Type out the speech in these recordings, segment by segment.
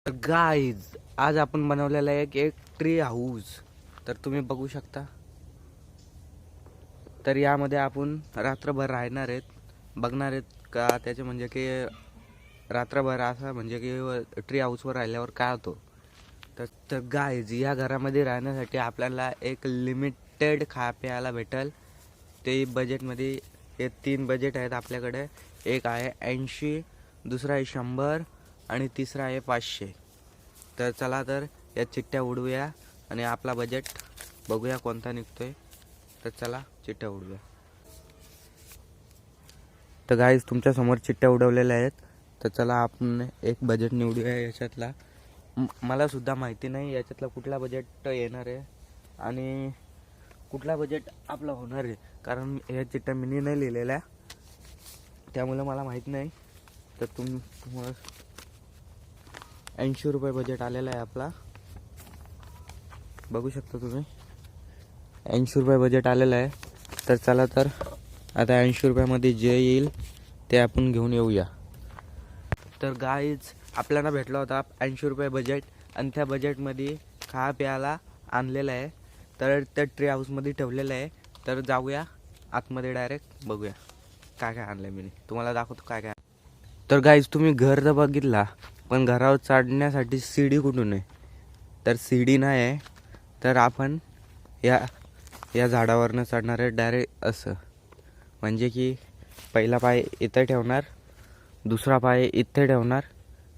Guys आज आपण बनवलेला आहे एक ट्री हाऊस. तर तुम्ही बघू शकता. तर यामध्ये आपण रात्रभर राहणार आहेत, बघणार आहेत का त्याचे म्हणजे की रात्रभर असं म्हणजे की ट्री हाऊसवर राहिल्यावर काय होतो. तर गाईज या घरामध्ये राहण्यासाठी आपल्याला एक लिमिटेड प्यायला भेटेल. ते बजेटमध्ये हे 3 बजेट आहेत आपल्याकडे. एक आहे 80, दुसरा आहे 100 आणि तिसरा आहे 500. तर चला तर या चिट्ट्या उडवूया आणि आपला बजेट बघूया कोणता निघतोय. तर चला चिट्ट्या उडवूया. तर गाईज तुमच्यासमोर चिट्ट्या उडवलेल्या आहेत. तर चला आपण एक बजेट निवडूया याच्यातला. मला सुद्धा माहिती नाही याच्यातला कुठला बजेट येणार आहे आणि कुठला बजेट आपला होणार आहे, कारण ह्या चिट्ट्या मी नाही लिहिलेल्या, त्यामुळे मला माहीत नाही. तर तुम्हाला 80 रुपये बजेट आलेला आहे आपला. बघू शकता तुम्ही 80 रुपये बजेट आलेलं आहे. तर चला तर आता 80 रुपयामध्ये जे येईल ते आपण घेऊन येऊया. तर गाईज आपल्याला भेटला होता 80 रुपये बजेट आणि त्या बजेटमध्ये प्यायला आणलेलं आहे. तर त्या ट्री हाऊसमध्ये ठेवलेलं आहे. तर जाऊया आतमध्ये डायरेक्ट बघूया काय काय आणलं मी तुम्हाला दाखवतो काय काय. तर गाईज तुम्ही घर तर बघितला, पण घरावर चढण्यासाठी सीडी कुठून आहे. तर सीडी नाही आहे, तर आपण या झाडावरनं चढणार आहे डायरेक्ट असं. म्हणजे की पहिला पाय इथं ठेवणार, दुसरा पाय इथे ठेवणार,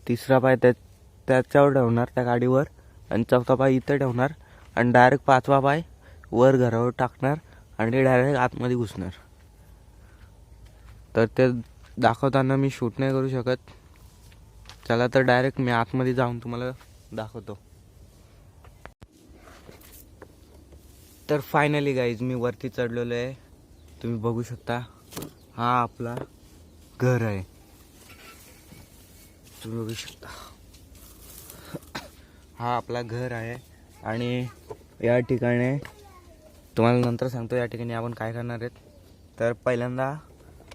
तिसरा पाय त्याच्यावर ठेवणार त्या गाडीवर, आणि चौथा पाय इथं ठेवणार आणि डायरेक्ट 5वा पाय वर घरावर टाकणार आणि डायरेक्ट आतमध्ये घुसणार. तर ते दाखवताना मी शूट नाही करू शकत. चला तर डायरेक्ट मी आतमध्ये जाऊन तुम्हाला दाखवतो. तर फायनली गाईज मी वरती चढलेलो आहे. तुम्ही बघू शकता हा आपला घर आहे. तुम्ही बघू शकता हा आपला घर आहे. आणि या ठिकाणी तुम्हाला नंतर सांगतो या ठिकाणी आपण काय करणार आहेत. तर पहिल्यांदा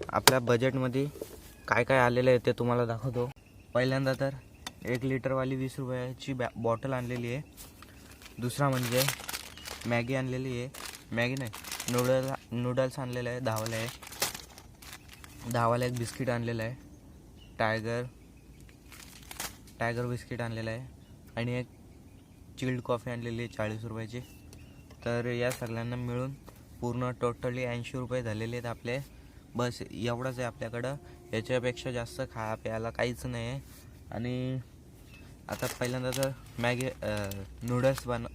आपल्या बजेटमध्ये काय काय आलेलं आहे ते तुम्हाला दाखवतो. पहिल्यांदा तर 1 लिटरवाली 20 रुपयाची बॉटल आणलेली आहे. दुसरा म्हणजे मॅगी आणलेली आहे. मॅगी नाही, नूडल्स आणलेलं आहे 10 वाला आहे. 10 वाला एक बिस्किट आणलेलं आहे. टायगर बिस्किट आणलेलं आहे. आणि एक चिल्ड कॉफी आणलेली आहे 40 रुपयाची. तर या सगळ्यांना मिळून पूर्ण टोटली 80 रुपये झालेले आहेत आपले. बस एवढंच आहे आपल्याकडं. याच्यापेक्षा जास्त प्यायला काहीच नाही आहे. आणि आता पहिल्यांदा तर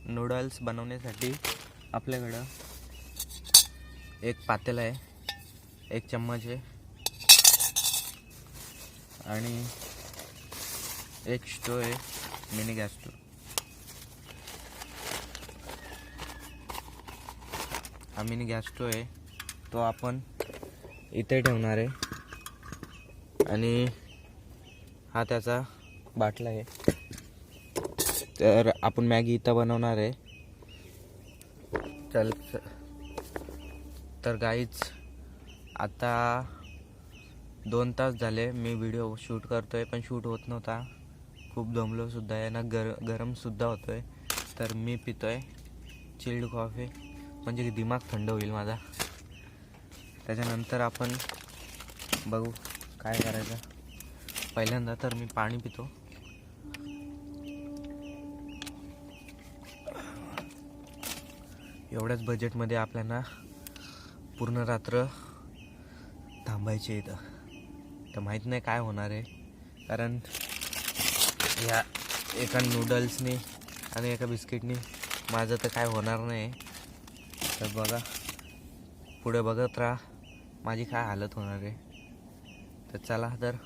नूडल्स बनवण्यासाठी आपल्याकडं एक पातेलं आहे, एक चम्मच आहे आणि एक स्टोव आहे, मिनी गॅस स्टोव. हा मिनी गॅस स्टोव आहे, तो आपण इथे ठेवणार आहे. आणि हा त्याचा बाटला आहे. तर आपण मॅगी इथं बनवणार आहे. तर गाईज आता 2 तास झाले मी व्हिडिओ शूट करतोय, पण शूट होत नव्हता. खूप दमलो सुद्धा आहे ना, गरम सुद्धा होतोय. तर मी पितोय चिल्ड कॉफी, म्हणजे की दिमाग थंड होईल माझा. त्याच्यानंतर आपण बघू काय करायचं. पहिल्यांदा तर मी पाणी पितो. एवढ्याच बजेटमध्ये आपल्याला पूर्ण रात्र थांबायचे इथं. तर माहीत नाही काय होणार आहे, कारण या एका नूडल्सनी आणि एका बिस्किटनी माझं तर काय होणार नाही. तर बघा पुढे बघत राहा माझी काय हालत होणार आहे. तर चला तर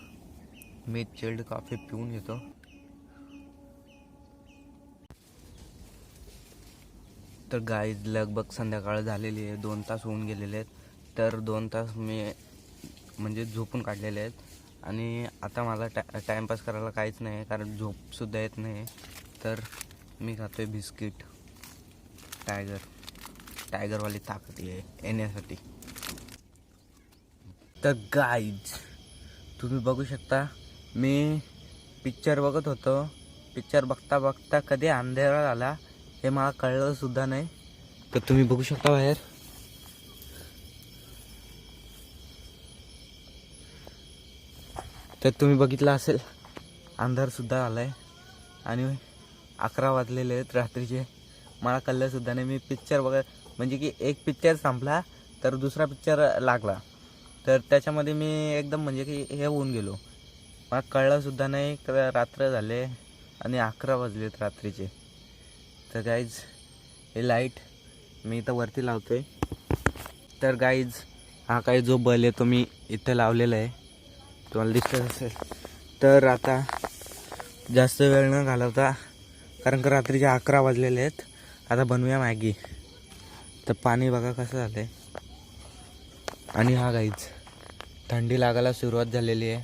मी चिल्ड कॉफी पिऊन घेतो. तर गाईज लगभग संध्याकाळ झालेली आहे, 2 तास होऊन गेलेले आहेत. तर 2 तास मी म्हणजे झोपून काढलेले आहेत. आणि आता मला टाईमपास करायला काहीच नाही आहे, कारण झोपसुद्धा येत नाही. तर मी खातो आहे बिस्किट. टायगरवाली ताकद आहे येण्यासाठी. तर गाईज तुम्ही बघू शकता मी पिक्चर बघत होतो पिक्चर बघता बघता कधी अंधेरा झाला हे मला कळलं सुद्धा नाही. तर तुम्ही बघू शकता बाहेर. तर तुम्ही बघितलं असेल अंधार सुद्धा आलाय आणि 11 वाजलेले आहेत रात्रीचे. मला कळलं सुद्धा नाही. मी पिक्चर म्हणजे की एक पिक्चर संपला तर दुसरा पिक्चर लागला, तर त्याच्यामध्ये मी एकदम म्हणजे की हे होऊन गेलो. मला कळलं सुद्धा नाही रात्र झाले आणि 11 वाजलेत रात्रीचे. तर गाईज हे लाईट मी इथं वरती लावतोय. तर गाईज हा काही जो बल्ब आहे तो मी इथं लावलेला आहे, तुम्हाला दिसत असेल. तर आता जास्त वेळ न घालवता, कारण का रात्रीचे 11 वाजलेले आहेत, आता बनवूया मॅगी. तर पाणी बघा कसं झालं आहे. आणि हा गाईज थंडी लागायला सुरुवात झालेली आहे.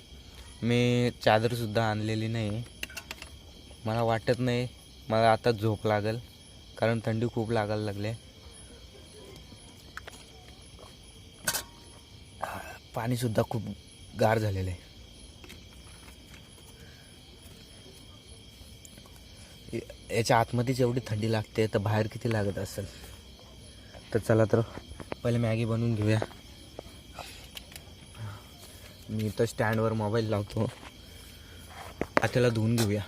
मी चादरसुद्धा आणलेली नाही. मला वाटत नाही मला आता झोप लागेल, कारण थंडी खूप लागायला लागली. पाणीसुद्धा खूप गार झालेलं आहे. याच्या आतमध्येच एवढी थंडी लागते तर बाहेर किती लागत असेल. तर चला तर पहिले मॅगी बनवून घेऊया. मी इथं स्टँडवर मोबाईल लावतो. पातेला धुवून घेऊया.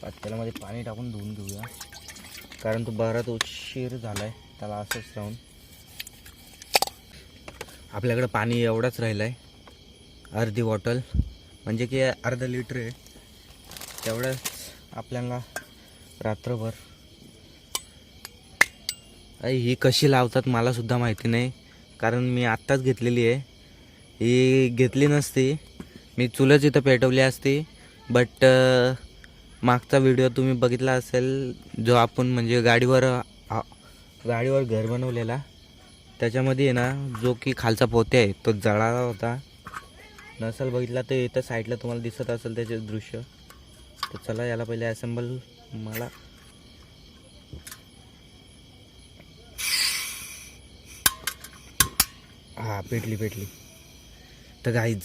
पातेल्यामध्ये पाणी टाकून धुवून घेऊया, कारण तो बराच उशीर झाला आहे त्याला असंच राहून. आपल्याकडं पाणी एवढंच राहिलं आहे, अर्धी बॉटल म्हणजे की अर्धा लिटर आहे. तेवढंच आपल्याला रात्रभर. ही कशी लावतात मला सुद्धा माहिती नाही, कारण मी आत्ताच घेतलेली आहे. ही घेतली नसती मी चुलच इथं पेटवली असती. बट मागचा व्हिडिओ तुम्ही बघितला असेल, जो आपण म्हणजे गाडीवर घर बनवलेला, त्याच्यामध्ये आहे ना जो की खालचा पोते आहे तो जळाला होता. नसेल बघितला तर इथं साईडला तुम्हाला दिसत असेल त्याचे दृश्य. तर चला याला पहिले असेंबल मला. हा पेटली. तर गाईज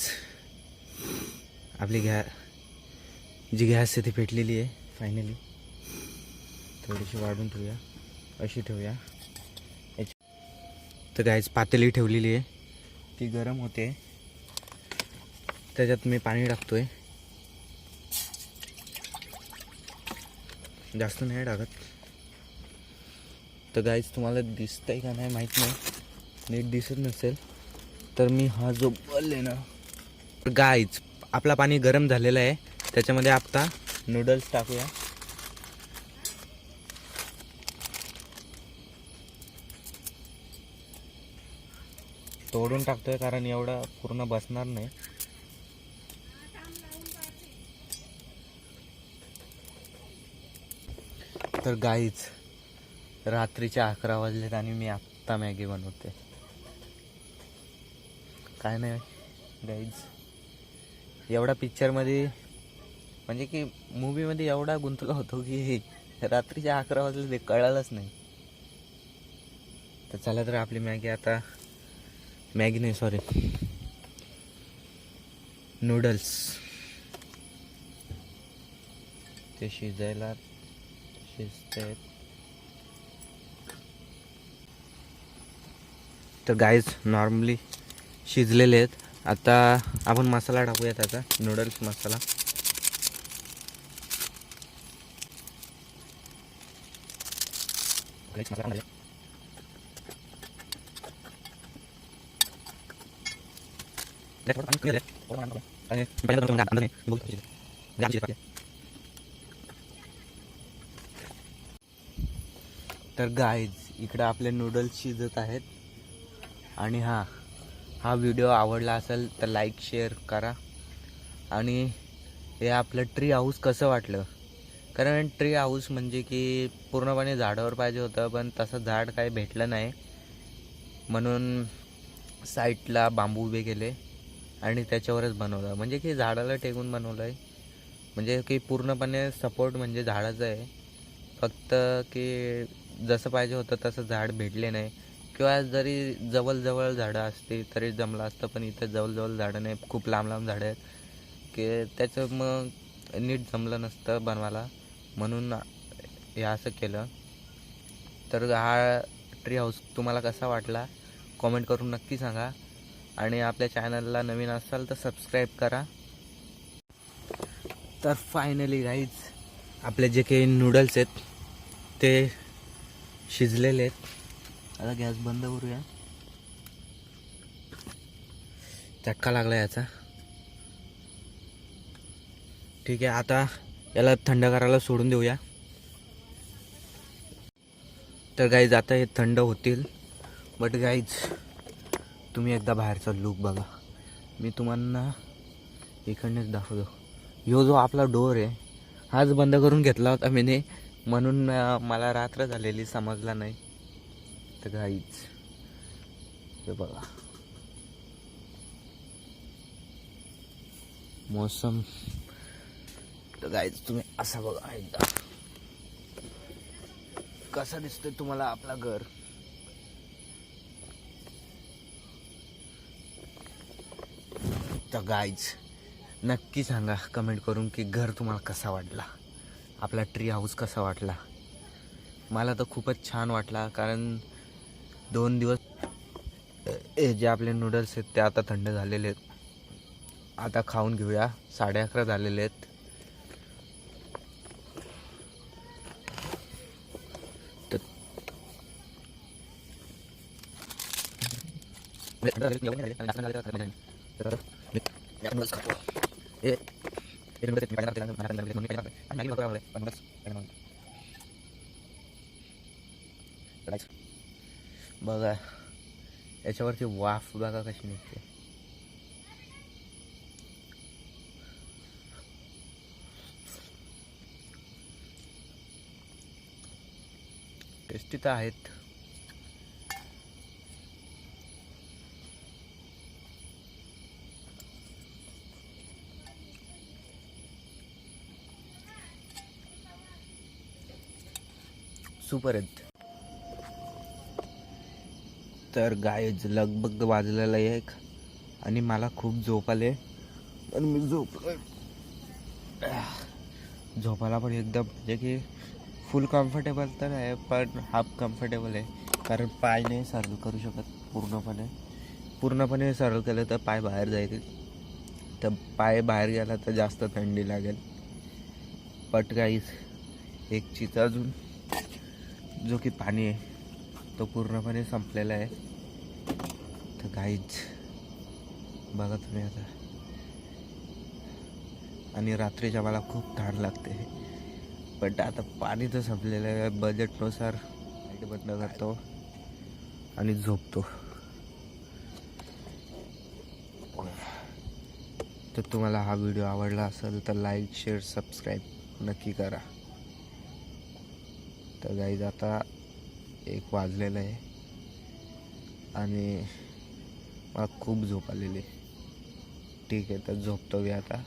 आपली जी गॅस आहे ती पेटलेली आहे फायनली. थोडीशी वाढून ठेवूया, अशी ठेवूया. तर गाईज पातेली ठेवलेली आहे, ती गरम होते. त्याच्यात मी पाणी टाकतोय, जास्त नाही टाकत. तर गाईज तुम्हाला दिसतंय का नाही माहीत नाही, नीट दिसत नसेल तर मी हा जो बल आहे ना. गाईज आपला पाणी गरम झालेला आहे, त्याच्यामध्ये आता नूडल्स टाकूया. तोडून टाकतोय कारण एवढा पूर्ण बसणार नाही. तर गाईज रात्रीचे 11 वाजलेत आणि मी आत्ता मॅगी बनवते. काय नाही गाईज, एवढा पिक्चरमध्ये म्हणजे की मूवीमध्ये एवढा गुंतलो होतो की रात्रीचे 11 वाजले ते कळालंच नाही. तर चला तर आपली मॅगी नाही सॉरी नूडल्स ते शिजायला शिजते. तर गाईज नॉर्मली शिजलेले आहेत. आता आपण मसाला टाकूया त्याचा, नूडल्स मसाला. तर गाईज इकडे आपले नूडल्स शिजत आहेत. आणि हा व्हिडिओ आवडला असेल तर लाईक शेअर करा. आणि हे आपलं ट्री हाऊस कसं वाटलं, कारण ट्री हाऊस म्हणजे की पूर्णपणे झाडावर पाहिजे होतं, पण तसं झाड काही भेटलं नाही, म्हणून साईडला बांबू उभे केले आणि त्याच्यावरच बनवलं. म्हणजे की झाडाला टेकून बनवलं आहे, म्हणजे की पूर्णपणे सपोर्ट म्हणजे झाडाचं आहे. फक्त की जसं पाहिजे होतं तसं झाड भेटले नाही, किंवा जरी जवळ झाडं असते तरी जमलं असतं, पण इथं जवळ झाडं नाही, खूप लांब झाडं आहेत की त्याचं मग नीट जमलं नसतं बनवायला, म्हणून हे असं केलं. तर हा ट्री हाऊस तुम्हाला कसा वाटला कॉमेंट करून नक्की सांगा. आणि आपल्या चॅनलला नवीन असाल तर सबस्क्राईब करा. तर फायनली गाईज आपले जे काही नूडल्स आहेत ते शिजलेले आहेत. आता गॅस बंद करूया. चटका लागला याचा. ठीक आहे, आता याला थंड करायला सोडून देऊया. तर गाईज आता हे थंड होतील. बट गाईज तुम्ही एकदा बाहेरचा लुक बघा. मी तुम्हाला इकडनेच दाखवतो. ह्यो जो आपला डोर आहे हाच बंद करून घेतला होता मीने, म्हणून मला रात्र झालेली समजला नाही. तर गाईज हे बघा मौसम. तर गाईज तुम्ही असा बघा एकदा कसा दिसतोय तुम्हाला आपला घर. तर गाईज नक्की सांगा कमेंट करून की घर तुम्हाला कसा वाटला, आपला ट्री हाऊस कसा वाटला. मला तर खूपच छान वाटला, कारण 2 दिवस जे आपले नूडल्स आहेत ते आता थंड झालेले आहेत. आता खाऊन घेऊया. 11:30 झालेले आहेत. बघा याच्यावरची वाफ बघा कशी निघते. टेस्टी तर आहेत. सुपर आहेत. तर गाईज लगभग वाजलेला 1 आणि मला खूप झोप आले, पण मी झोपलोय. झोपायला पण एकदम म्हणजे की फुल कम्फर्टेबल तर आहे, पण हाफ कम्फर्टेबल आहे. कारण पाय नाही सरळ करू शकत पूर्णपणे सरळ केलं तर पाय बाहेर जाईल. तर पाय बाहेर गेला तर जास्त थंडी लागेल. बट गाईज एक चीज अजून, जो की पाणी आहे तो पूर्णपणे संपलेला आहे. तर गाईज बघा तुम्ही आता. आणि रात्रीच्या मला खूप तहान लागते, पण आता पाणी तर संपलेलं आहे. बजेटनुसार लाईट बंद करतो आणि झोपतो. तर तुम्हाला हा व्हिडिओ आवडला असेल तर लाईक शेअर सबस्क्राईब नक्की करा. तर गाईज आता 1 वाजलेलं आहे आणि मला खूप झोप आलेली. ठीक आहे, तर झोपतो मी आता.